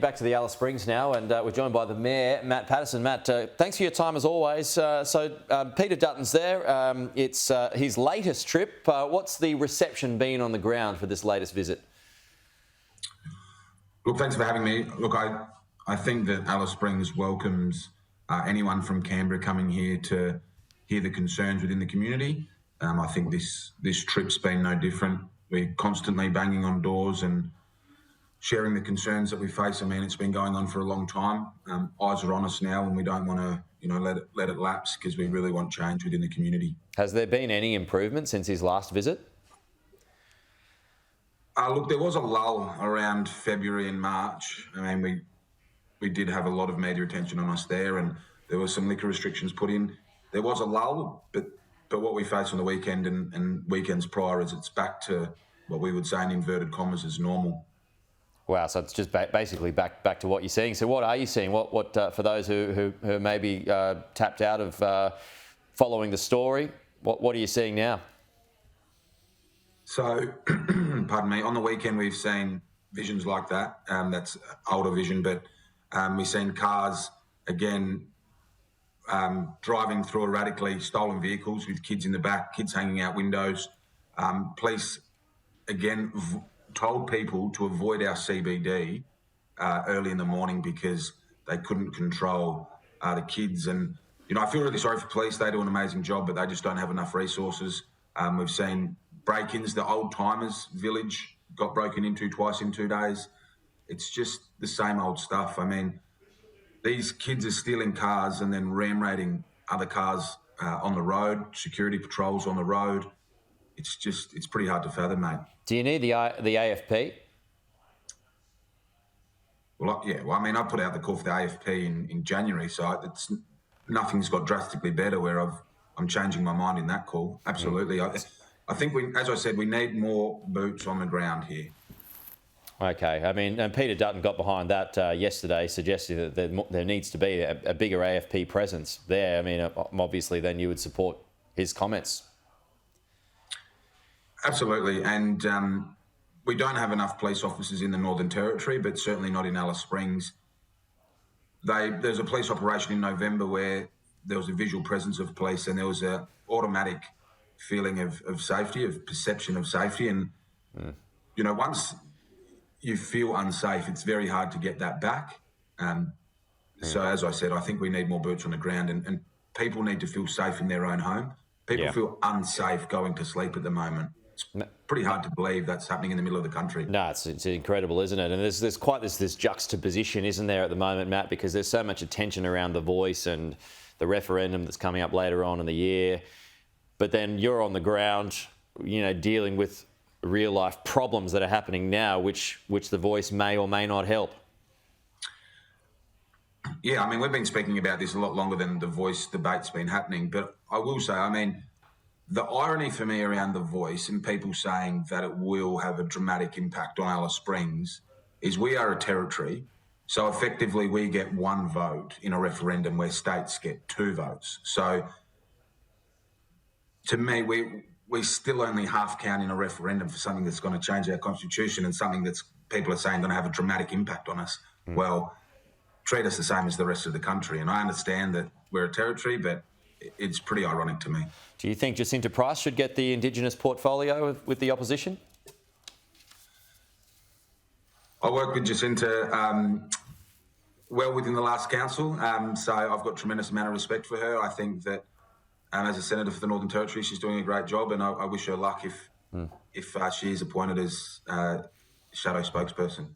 Back to the Alice Springs now, and we're joined by the Mayor, Matt Paterson. Matt, thanks for your time as always. Peter Dutton's there. It's his latest trip. What's the reception been on the ground for this latest visit? Look, thanks for having me. Look, I think that Alice Springs welcomes anyone from Canberra coming here to hear the concerns within the community. I think this trip's been no different. We're constantly banging on doors and sharing the concerns that we face. I mean, it's been going on for a long time. Eyes are on us now, and we don't want to, let it lapse because we really want change within the community. Has there been any improvement since his last visit? Look, there was a lull around February and March. I mean, we did have a lot of media attention on us there, and there were some liquor restrictions put in. There was a lull, but what we faced on the weekend and weekends prior is it's back to what we would say in inverted commas as normal. Wow, so it's just basically back to what you're seeing. So what are you seeing? What for those who maybe tapped out of following the story, what are you seeing now? So, pardon me, on the weekend we've seen visions like that. That's older vision, but we've seen cars, again, driving through erratically, stolen vehicles with kids in the back, kids hanging out windows. Police, again, told people to avoid our CBD early in the morning because they couldn't control the kids. And, I feel really sorry for police. They do an amazing job, but they just don't have enough resources. We've seen break-ins. The Old Timers village got broken into twice in 2 days. It's just the same old stuff. I mean, these kids are stealing cars and then ram-raiding other cars on the road, security patrols on the road. It's pretty hard to fathom, mate. Do you need the AFP? Well, yeah. Well, I mean, I put out the call for the AFP in January, so nothing's got drastically better where I'm changing my mind in that call. Absolutely. I think as I said, we need more boots on the ground here. Okay. I mean, and Peter Dutton got behind that yesterday, suggesting that there needs to be a bigger AFP presence there. I mean, obviously, then you would support his comments. Absolutely, and we don't have enough police officers in the Northern Territory, but certainly not in Alice Springs. There's a police operation in November where there was a visual presence of police and there was an automatic feeling of safety, of perception of safety. And, once you feel unsafe, it's very hard to get that back. So as I said, I think we need more boots on the ground and people need to feel safe in their own home. People feel unsafe going to sleep at the moment. It's pretty hard to believe that's happening in the middle of the country. No, it's incredible, isn't it? And there's quite this juxtaposition, isn't there, at the moment, Matt, because there's so much attention around the voice and the referendum that's coming up later on in the year. But then you're on the ground, dealing with real-life problems that are happening now, which the voice may or may not help. Yeah, I mean, we've been speaking about this a lot longer than the voice debate's been happening. But I will say, I mean, the irony for me around the voice and people saying that it will have a dramatic impact on Alice Springs is we are a territory. So effectively we get one vote in a referendum where states get 2 votes. So to me, we still only half count in a referendum for something that's going to change our constitution and something that's people are saying going to have a dramatic impact on us. Well, treat us the same as the rest of the country. And I understand that we're a territory, but it's pretty ironic to me. Do you think Jacinta Price should get the Indigenous portfolio with the opposition? I worked with Jacinta well within the last council, so I've got a tremendous amount of respect for her. I think that as a senator for the Northern Territory, she's doing a great job, and I wish her luck if she is appointed as shadow spokesperson.